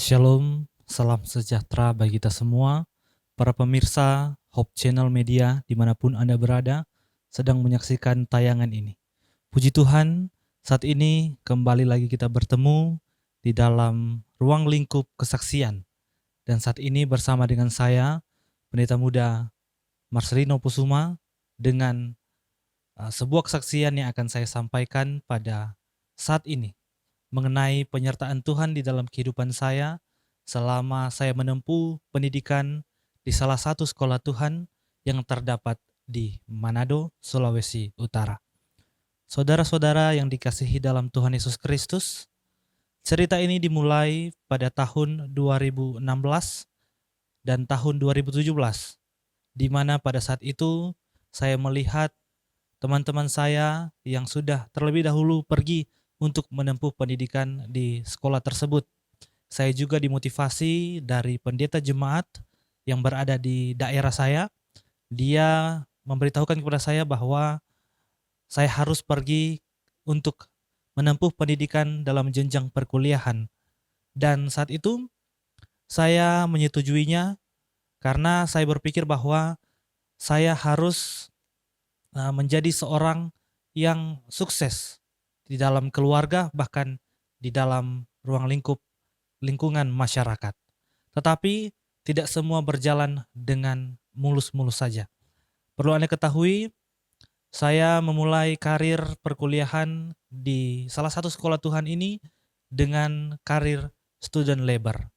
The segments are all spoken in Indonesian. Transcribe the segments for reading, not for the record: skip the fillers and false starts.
Shalom, salam sejahtera bagi kita semua, para pemirsa Hope Channel Media dimanapun Anda berada, sedang menyaksikan tayangan ini. Puji Tuhan, saat ini kembali lagi kita bertemu di dalam ruang lingkup kesaksian. Dan saat ini bersama dengan saya, Pendeta Muda Marcelino Pusuma, dengan sebuah kesaksian yang akan saya sampaikan pada saat ini, mengenai penyertaan Tuhan di dalam kehidupan saya selama saya menempuh pendidikan di salah satu sekolah Tuhan yang terdapat di Manado, Sulawesi Utara. Saudara-saudara yang dikasihi dalam Tuhan Yesus Kristus, cerita ini dimulai pada tahun 2016 dan tahun 2017, di mana pada saat itu saya melihat teman-teman saya yang sudah terlebih dahulu pergi untuk menempuh pendidikan di sekolah tersebut. Saya juga dimotivasi dari pendeta jemaat yang berada di daerah saya. Dia memberitahukan kepada saya bahwa saya harus pergi untuk menempuh pendidikan dalam jenjang perkuliahan. Dan saat itu saya menyetujuinya karena saya berpikir bahwa saya harus menjadi seorang yang sukses di dalam keluarga, bahkan di dalam ruang lingkungan masyarakat. Tetapi tidak semua berjalan dengan mulus-mulus saja. Perlu Anda ketahui, saya memulai karir perkuliahan di salah satu sekolah Tuhan ini dengan karir student labor.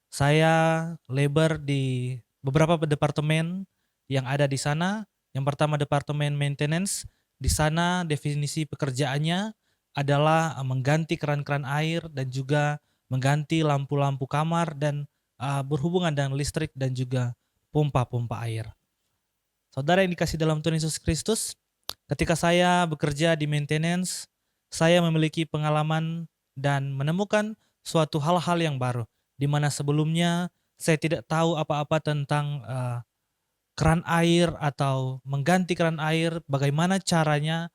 Saya labor di beberapa departemen yang ada di sana. Yang pertama departemen maintenance. Di sana definisi pekerjaannya adalah mengganti keran-keran air dan juga mengganti lampu-lampu kamar dan berhubungan dengan listrik dan juga pompa-pompa air. Saudara yang dikasih dalam Tuhan Yesus Kristus, ketika saya bekerja di maintenance, saya memiliki pengalaman dan menemukan suatu hal-hal yang baru, di mana sebelumnya saya tidak tahu apa-apa tentang keran air atau mengganti keran air, bagaimana caranya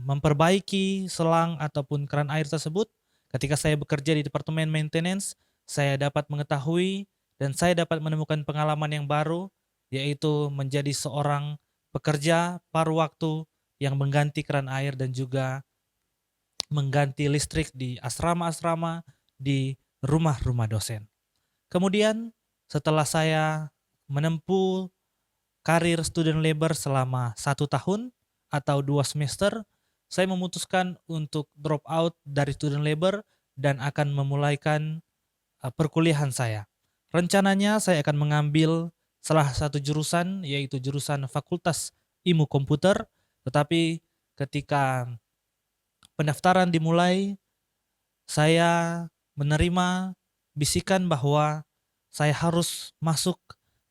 memperbaiki selang ataupun keran air tersebut. Ketika saya bekerja di departemen maintenance, saya dapat mengetahui dan saya dapat menemukan pengalaman yang baru, yaitu menjadi seorang pekerja paruh waktu yang mengganti keran air dan juga mengganti listrik di asrama-asrama, di rumah-rumah dosen. Kemudian setelah saya menempuh karir student labor selama 1 tahun atau 2 semester, saya memutuskan untuk drop out dari student labor dan akan memulaikan perkuliahan saya. Rencananya saya akan mengambil salah satu jurusan, yaitu jurusan Fakultas Ilmu Komputer, tetapi ketika pendaftaran dimulai, saya menerima bisikan bahwa saya harus masuk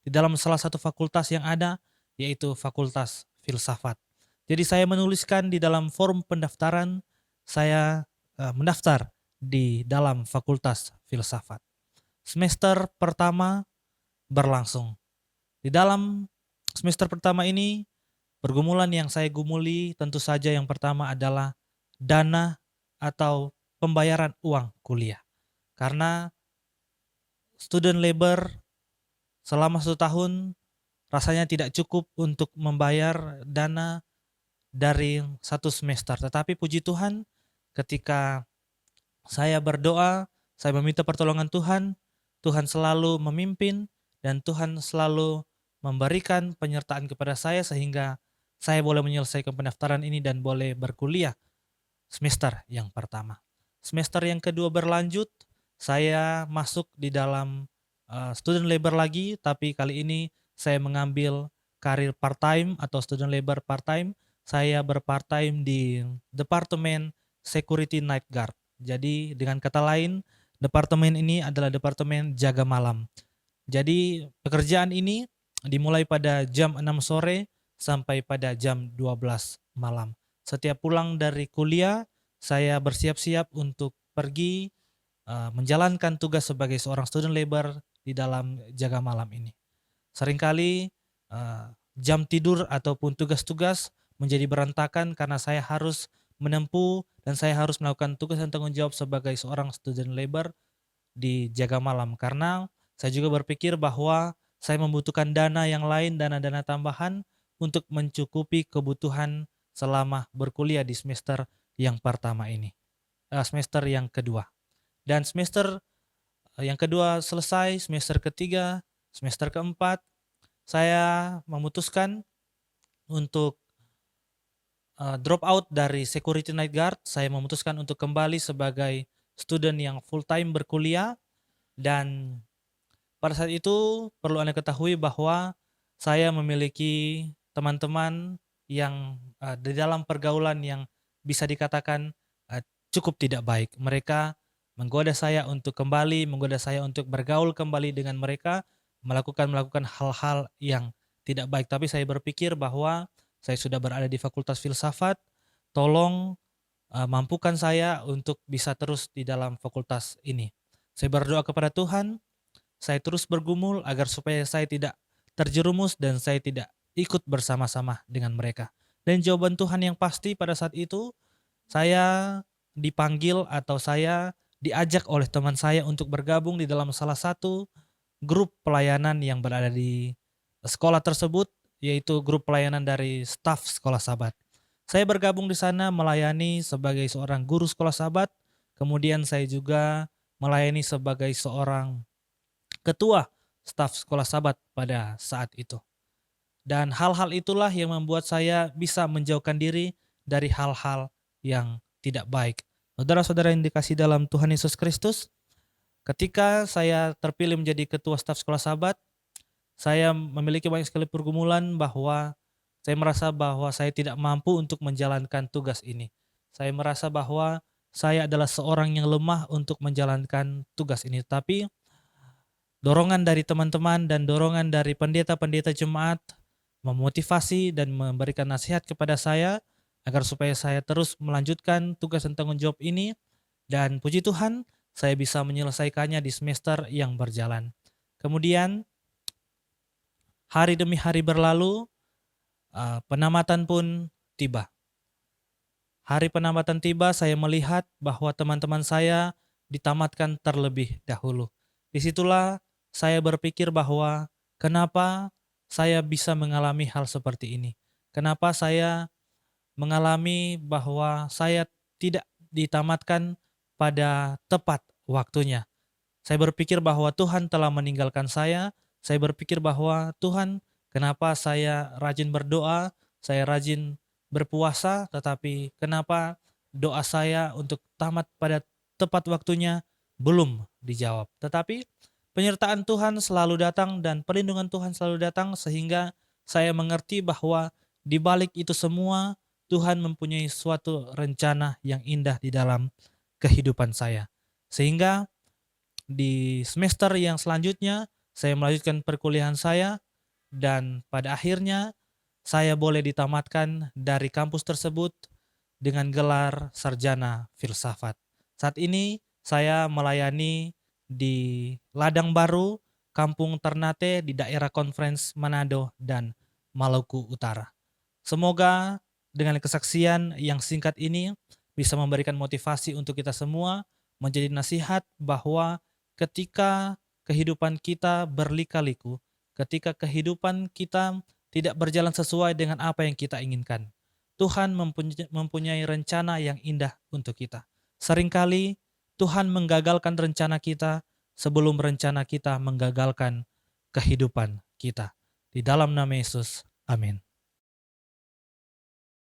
di dalam salah satu fakultas yang ada, yaitu Fakultas Filsafat. Jadi saya menuliskan di dalam form pendaftaran, saya mendaftar di dalam Fakultas Filsafat. Semester pertama berlangsung. Di dalam semester pertama ini, pergumulan yang saya gumuli tentu saja yang pertama adalah dana atau pembayaran uang kuliah. Karena student labor selama 1 tahun rasanya tidak cukup untuk membayar dana dari 1 semester. Tetapi puji Tuhan, ketika saya berdoa, saya meminta pertolongan Tuhan, Tuhan selalu memimpin dan Tuhan selalu memberikan penyertaan kepada saya sehingga saya boleh menyelesaikan pendaftaran ini dan boleh berkuliah semester yang pertama. Semester yang kedua berlanjut, saya masuk di dalam student labor lagi, tapi kali ini saya mengambil karir part-time atau student labor part-time. Saya berpart-time di Departemen Security Night Guard. Jadi dengan kata lain, departemen ini adalah departemen jaga malam. Jadi pekerjaan ini dimulai pada jam 6 sore sampai pada jam 12 malam. Setiap pulang dari kuliah, saya bersiap-siap untuk pergi menjalankan tugas sebagai seorang student labor di dalam jaga malam ini. Seringkali jam tidur ataupun tugas-tugas menjadi berantakan karena saya harus menempuh dan saya harus melakukan tugas dan tanggung jawab sebagai seorang student labor di jaga malam karena saya juga berpikir bahwa saya membutuhkan dana yang lain, dana-dana tambahan untuk mencukupi kebutuhan selama berkuliah di semester yang pertama ini, semester yang kedua. Dan semester yang kedua selesai, semester ketiga, semester keempat, saya memutuskan untuk drop out dari security night guard. Saya memutuskan untuk kembali sebagai student yang full time berkuliah, dan pada saat itu perlu Anda ketahui bahwa saya memiliki teman-teman yang di dalam pergaulan yang bisa dikatakan cukup tidak baik. Mereka menggoda saya untuk kembali, menggoda saya untuk bergaul kembali dengan mereka, melakukan hal-hal yang tidak baik. Tapi saya berpikir bahwa saya sudah berada di Fakultas Filsafat, tolong mampukan saya untuk bisa terus di dalam fakultas ini. Saya berdoa kepada Tuhan, saya terus bergumul agar supaya saya tidak terjerumus dan saya tidak ikut bersama-sama dengan mereka. Dan jawaban Tuhan yang pasti pada saat itu, saya dipanggil atau saya diajak oleh teman saya untuk bergabung di dalam salah satu grup pelayanan yang berada di sekolah tersebut, yaitu grup pelayanan dari staf Sekolah Sabat. Saya bergabung di sana melayani sebagai seorang guru Sekolah Sabat, kemudian saya juga melayani sebagai seorang ketua staf Sekolah Sabat pada saat itu. Dan hal-hal itulah yang membuat saya bisa menjauhkan diri dari hal-hal yang tidak baik. Saudara-saudara yang dikasihi dalam Tuhan Yesus Kristus, ketika saya terpilih menjadi ketua staf Sekolah Sabat, saya memiliki banyak sekali pergumulan bahwa saya merasa bahwa saya tidak mampu untuk menjalankan tugas ini. Saya merasa bahwa saya adalah seorang yang lemah untuk menjalankan tugas ini. Tapi dorongan dari teman-teman dan dorongan dari pendeta-pendeta jemaat memotivasi dan memberikan nasihat kepada saya agar supaya saya terus melanjutkan tugas dan tanggung jawab ini, dan puji Tuhan saya bisa menyelesaikannya di semester yang berjalan. Kemudian hari demi hari berlalu, penamatan pun tiba. Hari penamatan tiba, saya melihat bahwa teman-teman saya ditamatkan terlebih dahulu. Disitulah saya berpikir bahwa kenapa saya bisa mengalami hal seperti ini. Kenapa saya mengalami bahwa saya tidak ditamatkan pada tepat waktunya. Saya berpikir bahwa Tuhan telah meninggalkan saya. Saya berpikir bahwa Tuhan, kenapa saya rajin berdoa, saya rajin berpuasa, tetapi kenapa doa saya untuk tamat pada tepat waktunya belum dijawab. Tetapi penyertaan Tuhan selalu datang dan perlindungan Tuhan selalu datang, sehingga saya mengerti bahwa di balik itu semua Tuhan mempunyai suatu rencana yang indah di dalam kehidupan saya. Sehingga di semester yang selanjutnya saya melanjutkan perkuliahan saya, dan pada akhirnya saya boleh ditamatkan dari kampus tersebut dengan gelar sarjana filsafat. Saat ini saya melayani di Ladang Baru, Kampung Ternate di daerah Conference Manado dan Maluku Utara. Semoga dengan kesaksian yang singkat ini bisa memberikan motivasi untuk kita semua, menjadi nasihat bahwa ketika kehidupan kita berlika-liku, ketika kehidupan kita tidak berjalan sesuai dengan apa yang kita inginkan, Tuhan mempunyai rencana yang indah untuk kita. Seringkali Tuhan menggagalkan rencana kita sebelum rencana kita menggagalkan kehidupan kita. Di dalam nama Yesus, amin.